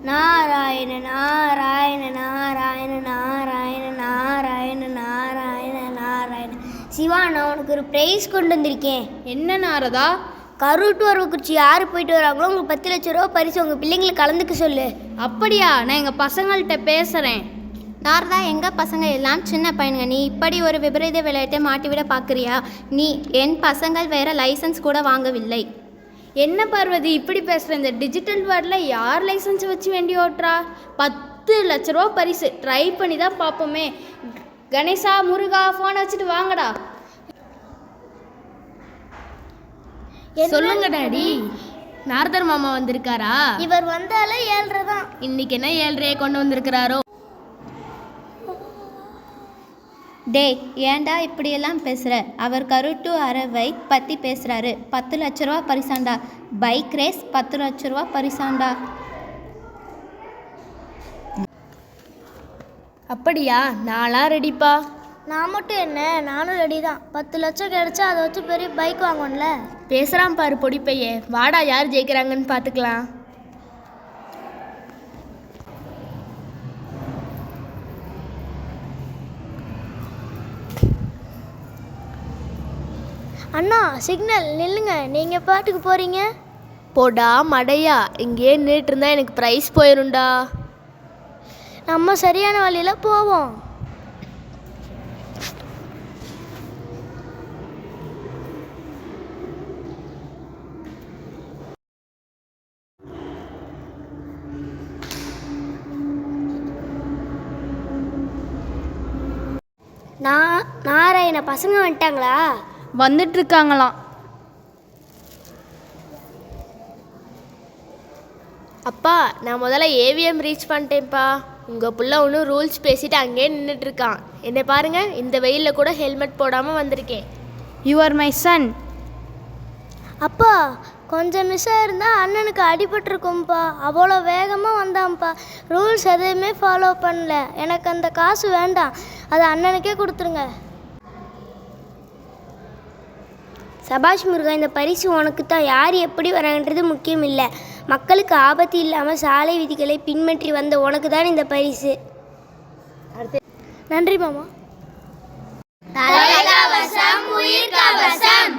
நாராயண நாராயண நாராயண நாராயண நாராயண நாராயண நாராயண. சிவா, நான் உனக்கு ஒரு ப்ரைஸ் கொண்டு வந்திருக்கேன். என்ன நாரதா? கரூர் டு குறிச்சி யார் போயிட்டு வராங்களோ உங்களுக்கு 10 லட்ச ரூபா பரிசு. உங்கள் பிள்ளைங்களை கலந்துக்க சொல்லு. அப்படியா? நான் எங்கள் பசங்கள்கிட்ட பேசுகிறேன். நாரதா, எங்கள் பசங்க எல்லாம் சின்ன பையனுங்க. நீ இப்படி ஒரு விபரீத விளையாட்டை மாட்டிவிட பார்க்குறியா? என் பசங்கள் வேற லைசன்ஸ் கூட வாங்கவில்லை. என்ன பார்வதி இப்படி பேசுகிற? இந்த டிஜிட்டல் வேர்ல்டில் யார் லைசன்ஸ் வச்சு வேண்டி ஓட்டுறா? 10 லட்ச ரூபா பரிசு. ட்ரை பண்ணி தான் பார்ப்போமே. கணேசா, முருகா, ஃபோனை வச்சுட்டு வாங்கடா. சொல்லுங்க டாடி. நாரதர் மாமா வந்திருக்காரா? இவர் வந்தாலே 7:30 தான். இன்னைக்கு என்ன 7:30 கொண்டு வந்திருக்கிறாரோ? டேய், ஏன்டா இப்படியெல்லாம் பேசுகிற? அவர் கரூர் டு அரவை பற்றி பேசுகிறாரு. 10 லட்ச ரூபா பரிசாண்டா. பைக் ரேஸ் 10 லட்ச ரூபா பரிசாண்டா. அப்படியா? நான்லாம் ரெடிப்பா. நான் மட்டும் என்ன, நானும் ரெடி தான். 10 லட்சம் கிடைச்சா அதை வச்சு பெரிய பைக் வாங்கணும்ல. பேசுகிறான் பாரு பொடி பையன். வாடா, யார் ஜெயிக்கிறாங்கன்னு பார்த்துக்கலாம். அண்ணா, சிக்னல் நில்லுங்க. நீங்கள் பாட்டுக்கு போகிறீங்க. போடா மடையா, இங்கேயே நின்றுட்டு இருந்தா எனக்கு ப்ரைஸ் போயிரும்டா. நம்ம சரியான வழியில் போவோம். நாராயண பசங்க வந்துட்டாங்களா? வந்துட்டுருக்காங்களாம். அப்பா, நான் முதல்ல ஏவிஎம் ரீச் பண்ணிட்டேன்ப்பா. உங்கள் புள்ள ஒன்றும் ரூல்ஸ் பேசிட்டு அங்கேயே நின்றுட்டுருக்கான். என்னை பாருங்கள், இந்த வெயிலில் கூட ஹெல்மெட் போடாமல் வந்திருக்கேன். You are my son. அப்பா, கொஞ்சம் மிஸ்ஸாக இருந்தால் அண்ணனுக்கு அடிபட்டிருக்கும்ப்பா. அவ்வளோ வேகமாக வந்தான்ப்பா. ரூல்ஸ் எதையுமே ஃபாலோ பண்ணல. எனக்கு அந்த காசு வேண்டாம், அதை அண்ணனுக்கே கொடுத்துருங்க. சபாஷ் முருகா, இந்த பரிசு உனக்கு தான். யார் எப்படி வராங்கன்றது முக்கியம் இல்லை. மக்களுக்கு ஆபத்து இல்லாமல் சாலை விதிகளை பின்பற்றி வந்த உனக்கு தான் இந்த பரிசு. நன்றி மாமா. தலைக்கவசம் உயிர்கவசம்.